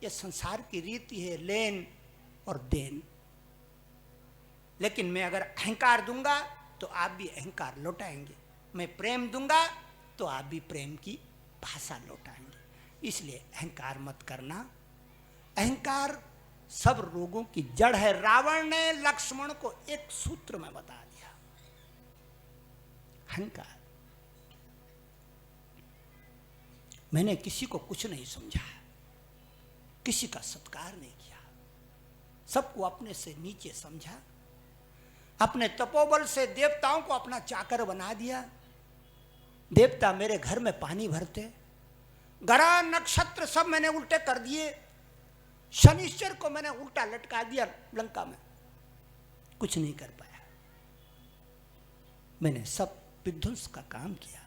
ये संसार की रीति है, लेन और देन। लेकिन मैं अगर अहंकार दूंगा तो आप भी अहंकार लौटाएंगे, मैं प्रेम दूंगा तो आप भी प्रेम की भाषा लौटाएंगे। इसलिए अहंकार मत करना। अहंकार सब रोगों की जड़ है। रावण ने लक्ष्मण को एक सूत्र में बता दिया, अहंकार। मैंने किसी को कुछ नहीं समझा, किसी का सत्कार नहीं किया, सबको अपने से नीचे समझा, अपने तपोबल से देवताओं को अपना चाकर बना दिया। देवता मेरे घर में पानी भरते, ग्रह नक्षत्र सब मैंने उल्टे कर दिए, शनिश्चर को मैंने उल्टा लटका दिया लंका में, कुछ नहीं कर पाया। मैंने सब विध्वंस का काम किया।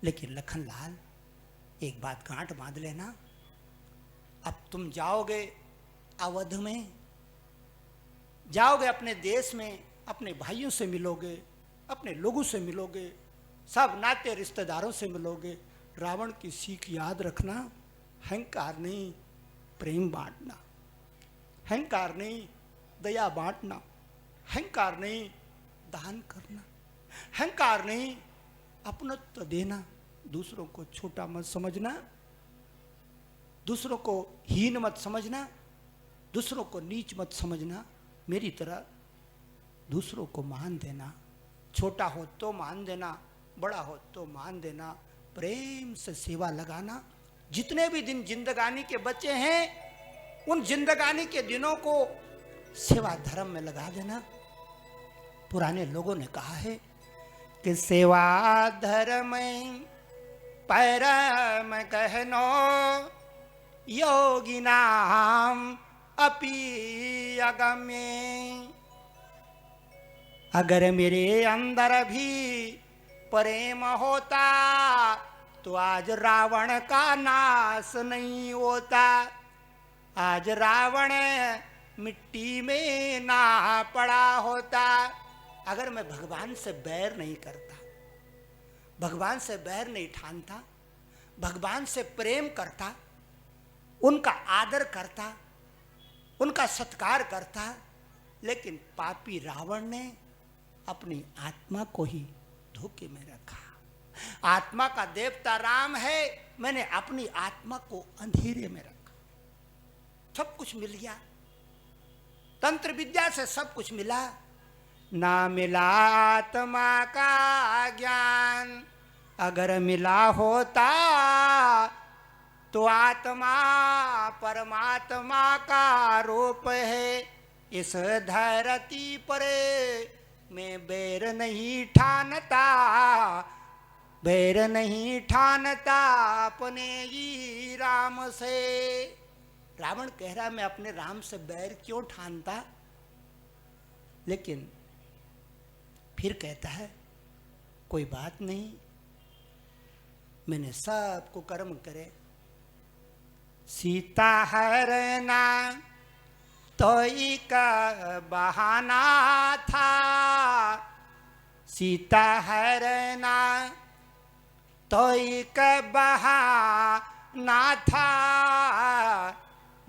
लेकिन लखनलाल, एक बात गांठ बांध लेना, अब तुम जाओगे अवध में, जाओगे अपने देश में, अपने भाइयों से मिलोगे, अपने लोगों से मिलोगे, सब नाते रिश्तेदारों से मिलोगे। रावण की सीख याद रखना, अहंकार नहीं प्रेम बांटना, अहंकार नहीं दया बांटना, अहंकार नहीं दान करना, अहंकार नहीं अपनत्व देना, दूसरों को छोटा मत समझना, दूसरों को हीन मत समझना, दूसरों को नीच मत समझना। मेरी तरह दूसरों को मान देना, छोटा हो तो मान देना, बड़ा हो तो मान देना, प्रेम से सेवा लगाना। जितने भी दिन जिंदगानी के बचे हैं, उन जिंदगानी के दिनों को सेवा धर्म में लगा देना। पुराने लोगों ने कहा है कि सेवा धर्म परम कहनो योगिनाम अपि अगम्ये। अगर मेरे अंदर भी प्रेम होता तो आज रावण का नाश नहीं होता, आज रावण मिट्टी में ना पड़ा होता। अगर मैं भगवान से बैर नहीं करता, भगवान से बैर नहीं ठानता, भगवान से प्रेम करता, उनका आदर करता, उनका सत्कार करता, लेकिन पापी रावण ने अपनी आत्मा को ही धोखे में रखा। आत्मा का देवता राम है, मैंने अपनी आत्मा को अंधेरे में रखा। सब कुछ मिल गया, तंत्र विद्या से सब कुछ मिला, ना मिला आत्मा का ज्ञान। अगर मिला होता तो आत्मा परमात्मा का रूप है। इस धरती पर मैं बैर नहीं ठानता, बैर नहीं ठानता अपने ही राम से। रावण कह रहा मैं अपने राम से बैर क्यों ठानता, लेकिन फिर कहता है कोई बात नहीं, मैंने सबको कर्म करे। सीता हरना तो एक बहाना था, सीता हरना तो एक बहाना था,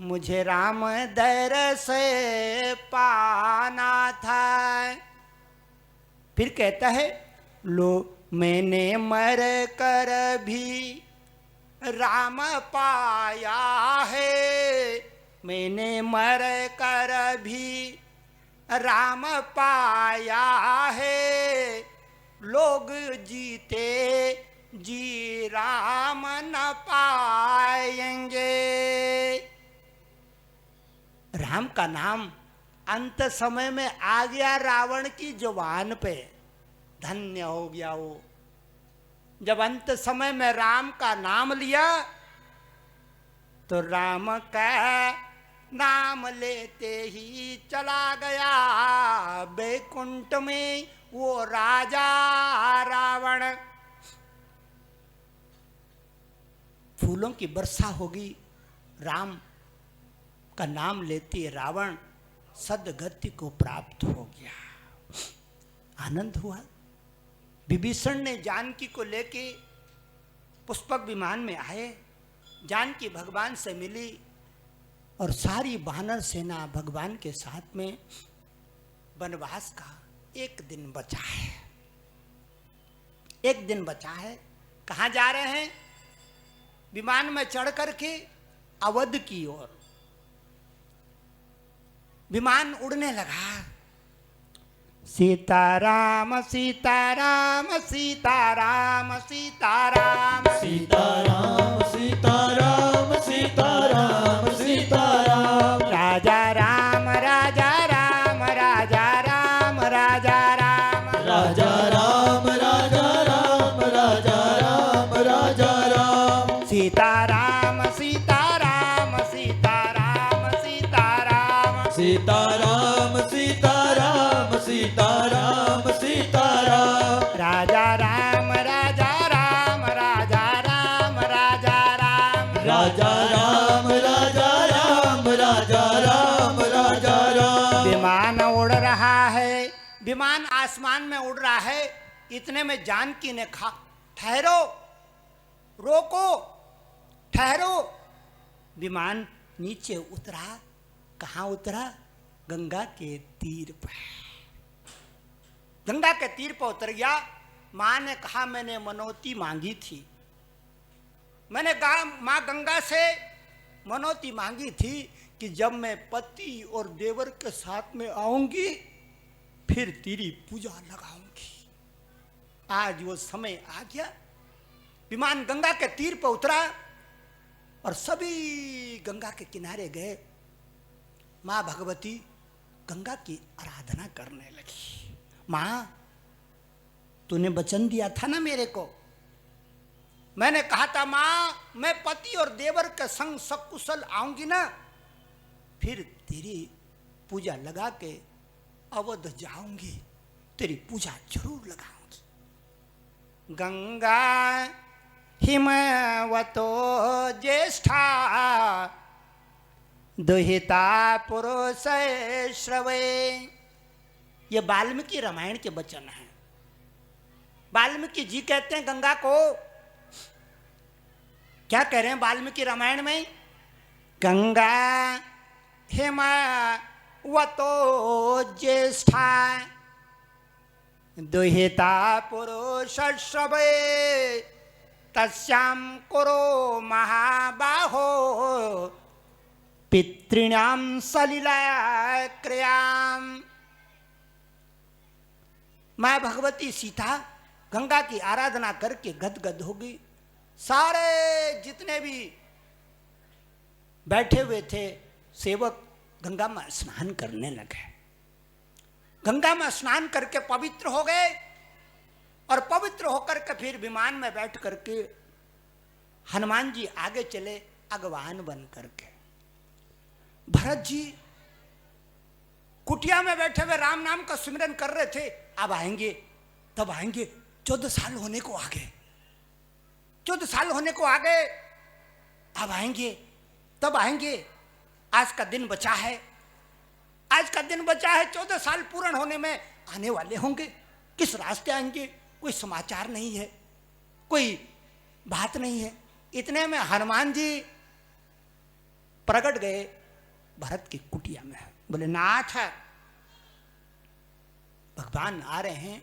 मुझे राम दर से पाना था। फिर कहता है लो मैंने मर कर भी राम पाया है, मैंने मर कर भी राम पाया है। लोग जीते जी राम न पाएंगे। राम का नाम अंत समय में आ गया रावण की जुबान पे, धन्य हो गया वो। जब अंत समय में राम का नाम लिया तो राम का नाम लेते ही चला गया बैकुंठ में वो राजा रावण। फूलों की वर्षा होगी, राम का नाम लेते रावण सदगति को प्राप्त हो गया। आनंद हुआ। विभीषण ने जानकी को लेके पुष्पक विमान में आए, जानकी भगवान से मिली, और सारी वानर सेना भगवान के साथ में वनवास का एक दिन बचा है। एक दिन बचा है। कहाँ जा रहे हैं? विमान में चढ़ करके अवध की ओर विमान उड़ने लगा। सीताराम सीताराम सीताराम सीताराम सीताराम सीताराम सीताराम सीताराम राजा राम राजा राम राजा राम राजा राम राजा राम राजा राम राजा राम राजा राम सीताराम सीताराम सीताराम सीताराम सीताराम सीताराम सीताराम सीताराम राजा राम राजा राम राजा राम राजा राम राजा राम राजा राम राजा राम राजा राम विमान उड़ रहा है। विमान आसमान में उड़ रहा है। इतने में जानकी ने कहा, ठहरो, रोको, ठहरो। विमान नीचे उतरा। कहाँ उतरा? गंगा के तीर पर। गंगा के तीर पर उतर गया। माँ ने कहा, मैंने मनौती मांगी थी। मैंने कहा माँ गंगा से मनौती मांगी थी कि जब मैं पति और देवर के साथ में आऊंगी फिर तेरी पूजा लगाऊंगी। आज वो समय आ गया। विमान गंगा के तीर पर उतरा और सभी गंगा के किनारे गए। माँ भगवती गंगा की आराधना करने लगी। माँ, तूने वचन दिया था ना मेरे को। मैंने कहा था माँ, मैं पति और देवर के संग सकुशल आऊंगी ना, फिर तेरी पूजा लगा के अवध जाऊंगी, तेरी पूजा जरूर लगाऊंगी। गंगा हिमवतो ज्येष्ठा दुहिता पुरुष श्रवे। ये वाल्मीकि रामायण के वचन हैं। वाल्मीकि जी कहते हैं गंगा को, क्या कह रहे हैं वाल्मीकि रामायण में? गंगा हिमवतो ज्येष्ठा दुहिता पुरुष श्रवे तस्यां कुरु महाबाहो पितॄणां सलिला क्रियाम। माँ भगवती सीता गंगा की आराधना करके गदगद हो गई। सारे जितने भी बैठे हुए थे सेवक गंगा में स्नान करने लगे। गंगा में स्नान करके पवित्र हो गए और पवित्र होकर के फिर विमान में बैठ करके हनुमान जी आगे चले अगवान बन करके। भरत जी कुटिया में बैठे हुए राम नाम का सिमरन कर रहे थे। अब आएंगे, तब आएंगे। 14 साल होने को आ गए। 14 साल होने को आ गए। अब आएंगे, तब आएंगे। आज का दिन बचा है। आज का दिन बचा है। 14 साल पूर्ण होने में आने वाले होंगे। किस रास्ते आएंगे? कोई समाचार नहीं है, कोई बात नहीं है। इतने में हनुमान जी प्रकट गए भरत की कुटिया में। बोले, नाथ भगवान आ रहे हैं।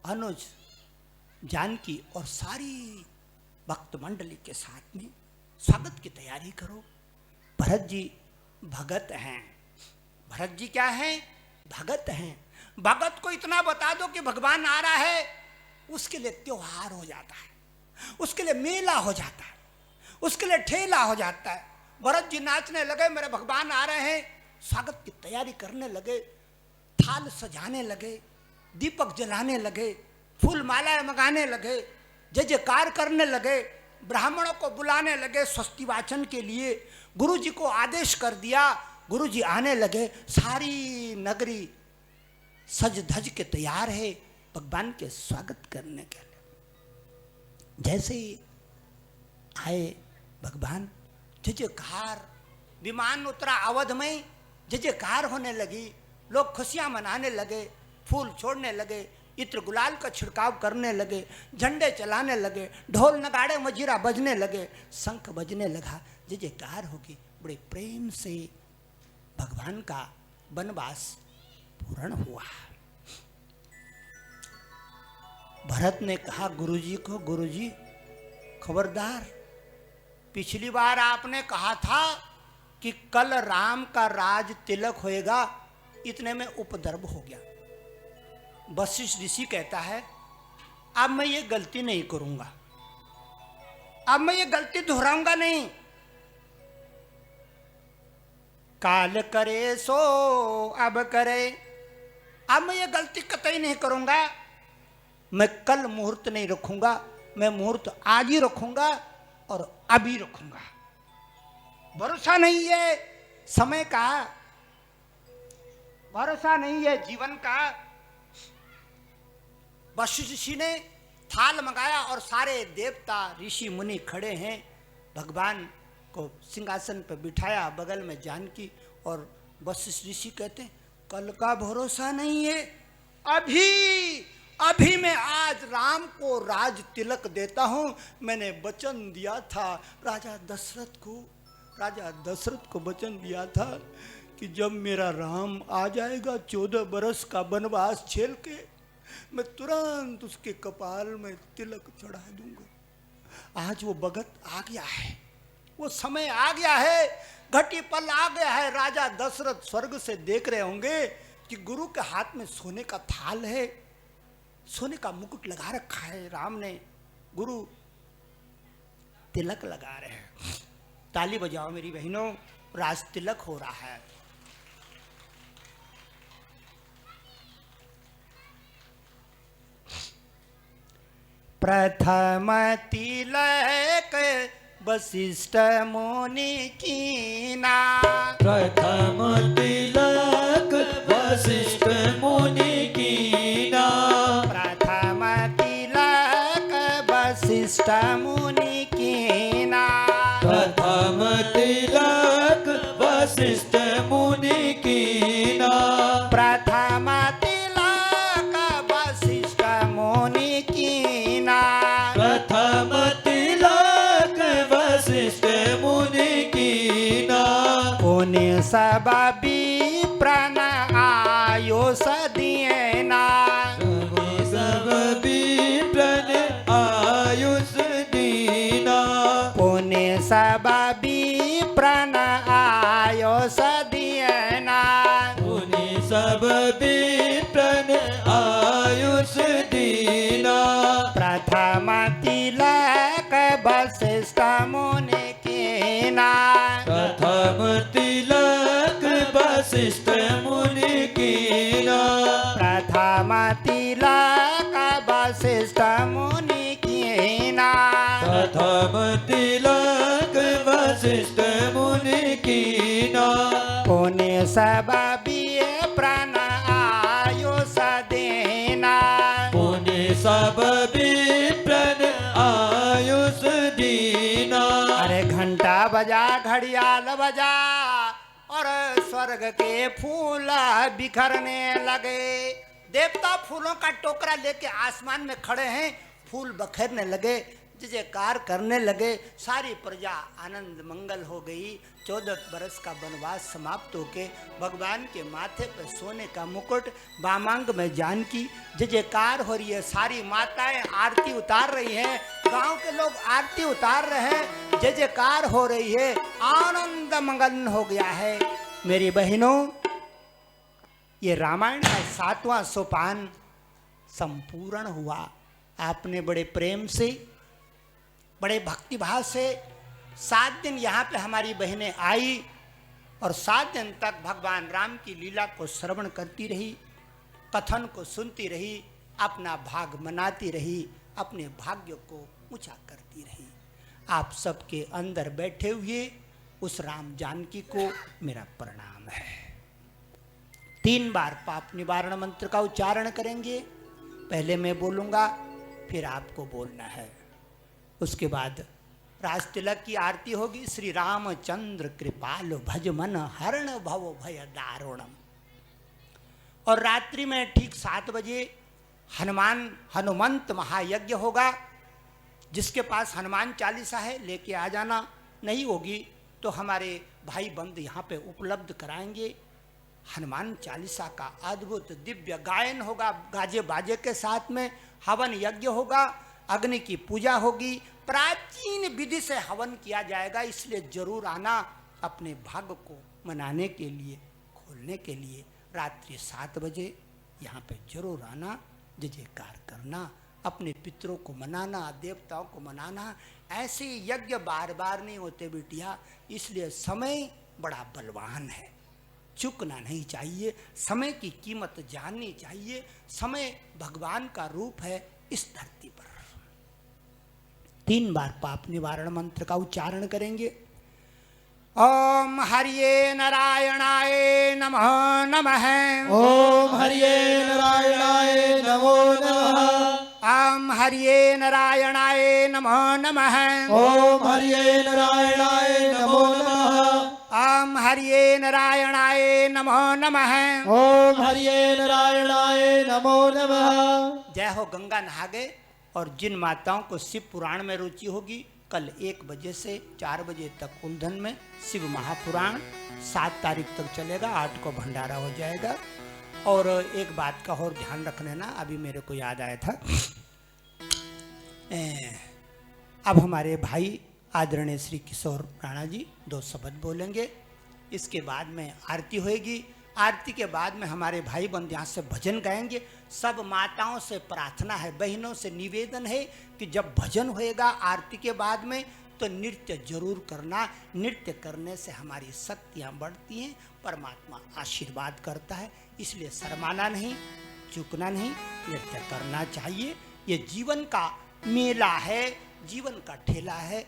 अनुज, जानकी और सारी भक्त मंडली के साथ में स्वागत की तैयारी करो। भरत जी भगत हैं। भरत जी क्या हैं? भगत हैं। भगत को इतना बता दो कि भगवान आ रहा है, उसके लिए त्योहार हो जाता है, उसके लिए मेला हो जाता है, उसके लिए ठेला हो जाता है। भरत जी नाचने लगे, मेरे भगवान आ रहे हैं। स्वागत की तैयारी करने लगे, थाल सजाने लगे, दीपक जलाने लगे, फूल मालाएं मंगाने लगे, जय जयकार करने लगे, ब्राह्मणों को बुलाने लगे स्वस्ति वाचन के लिए। गुरु जी को आदेश कर दिया, गुरु जी आने लगे। सारी नगरी सज धज के तैयार है भगवान के स्वागत करने के लिए। जैसे ही आए भगवान, जय जयकार। विमान उतरा अवध में, जय जयकार होने लगी। लोग खुशियां मनाने लगे, फूल छोड़ने लगे, इत्र गुलाल का छिड़काव करने लगे, झंडे चलाने लगे, ढोल नगाड़े मजीरा बजने लगे, शंख बजने लगा, जय जयकार होगी। बड़े प्रेम से भगवान का वनवास पूर्ण हुआ। भरत ने कहा गुरुजी को, गुरुजी खबरदार, पिछली बार आपने कहा था कि कल राम का राज तिलक होएगा, इतने में उपद्रव हो गया। वशिष्ठ ऋषि कहता है अब मैं ये गलती नहीं करूंगा, अब मैं ये गलती दोहराऊंगा नहीं। काल करे सो अब करे, अब मैं ये गलती कतई नहीं करूंगा। मैं कल मुहूर्त नहीं रखूंगा, मैं मुहूर्त आज ही रखूंगा और अभी रखूंगा। भरोसा नहीं है समय का, भरोसा नहीं है जीवन का। वशिष्ठ ऋषि ने थाल मंगाया और सारे देवता ऋषि मुनि खड़े हैं। भगवान को सिंहासन पर बिठाया, बगल में जानकी, और वशिष्ठ ऋषि कहते कल का भरोसा नहीं है, अभी मैं आज राम को राज तिलक देता हूं। मैंने वचन दिया था राजा दशरथ को वचन दिया था कि जब मेरा राम आ जाएगा 14 बरस का वनवास झेल के, मैं तुरंत उसके कपाल में तिलक चढ़ा दूंगा। आज वो वक्त आ गया है, वो समय आ गया है, घटी पल आ गया है। राजा दशरथ स्वर्ग से देख रहे होंगे कि गुरु के हाथ में सोने का थाल है, सोने का मुकुट लगा रखा है राम ने, गुरु तिलक लगा रहे हैं। ताली बजाओ मेरी बहनों, राज तिलक हो रहा है। प्रथम तिलक वशिष्ठ मुनि कीना, प्रथम तिलक वशिष्ठ मुनि कीना, प्रथम तिलक वशिष्ठ मुनि कीना, प्रथम तिलक वशिष्ठ मुनि कीना, प्रथम तिलक वशिष्ठ मुनि कीना, प्रथम तिलक वशिष्ठ मुनि कीना, पुण्य सब विप्रन आयुष दिएना, सब विप्रन आयुष दीना, पुण्य सब विप्रन आयुष दिएना, मुनि सब विप्रन आयुष दीना, प्रथम तिलक वशिष्ठ मुनि कीना, प्रथम तिलक वशिष्ठ मुनि कीना, प्रथम तिलक वशिष्ठ मुनि कीना, प्रथम तिलक वशिष्ठ मुनि कीना, पुण्य सब विप्रन आयुष देना, मुनि सब विप्रन आयुष दीना। अरे घंटा बजा घड़ियाल बजा और स्वर्ग के फूल बिखरने लगे। देवता फूलों का टोकरा लेके आसमान में खड़े हैं, फूल बखेरने लगे, जयकार करने लगे। सारी प्रजा आनंद मंगल हो गई। 14 बरस का वनवास समाप्त होके भगवान के माथे पर सोने का मुकुट, बामांग में जानकी, जयकार हो रही है। सारी माताएं आरती उतार रही हैं, गांव के लोग आरती उतार रहे हैं, जयकार हो रही है, आनंद मंगल हो गया है। मेरी बहनों, ये रामायण का 7वां सोपान संपूर्ण हुआ। आपने बड़े प्रेम से, बड़े भक्तिभाव से 7 दिन यहाँ पे हमारी बहनें आई और 7 दिन तक भगवान राम की लीला को श्रवण करती रही, कथन को सुनती रही, अपना भाग मनाती रही, अपने भाग्य को ऊंचा करती रही। आप सबके अंदर बैठे हुए उस राम जानकी को मेरा प्रणाम है। 3 बार पाप निवारण मंत्र का उच्चारण करेंगे। पहले मैं बोलूँगा, फिर आपको बोलना है। उसके बाद राज तिलक की आरती होगी। श्री रामचंद्र कृपालु भज मन हरण भव भय दारुणम। और रात्रि में ठीक 7 बजे हनुमंत महायज्ञ होगा। जिसके पास हनुमान चालीसा है लेके आ जाना, नहीं होगी तो हमारे भाई बंद यहाँ पे उपलब्ध कराएंगे। हनुमान चालीसा का अद्भुत दिव्य गायन होगा, गाजे बाजे के साथ में हवन यज्ञ होगा, अग्नि की पूजा होगी, प्राचीन विधि से हवन किया जाएगा। इसलिए जरूर आना अपने भाग्य को मनाने के लिए, खोलने के लिए। रात्रि 7 बजे यहाँ पे जरूर आना, जय जयकार करना, अपने पितरों को मनाना, देवताओं को मनाना। ऐसे यज्ञ बार बार नहीं होते बिटिया, इसलिए समय बड़ा बलवान है, चूकना नहीं चाहिए। समय की कीमत जाननी चाहिए। समय भगवान का रूप है इस धरती पर। 3 बार पाप निवारण मंत्र का उच्चारण करेंगे। ओम हरिये नारायणाय नमः नमः। ओम हरिये नारायणाय नमो नमः। ओम हरिये नारायणाय नमः नमः। ओम हरिये नारायणाय नमो नमः। ओम हरिये नारायणाय नमः नमः। ओम हरिये नारायणाय नमो नमः। जय हो। गंगा नहा गए। और जिन माताओं को शिव पुराण में रुचि होगी, कल 1 बजे से 4 बजे तक उल्धन में शिव महापुराण 7 तारीख तक चलेगा, 8 को भंडारा हो जाएगा। और एक बात का और ध्यान रख लेना, अभी मेरे को याद आया था। अब हमारे भाई आदरणीय श्री किशोर राणा जी 2 शब्द बोलेंगे। इसके बाद में आरती होएगी। आरती के बाद में हमारे भाई बंद यहाँ से भजन गाएंगे। सब माताओं से प्रार्थना है, बहनों से निवेदन है कि जब भजन होएगा आरती के बाद में, तो नृत्य जरूर करना। नृत्य करने से हमारी शक्तियाँ बढ़ती हैं, परमात्मा आशीर्वाद करता है। इसलिए शर्माना नहीं, चूकना नहीं, नृत्य करना चाहिए। ये जीवन का मेला है, जीवन का ठेला है।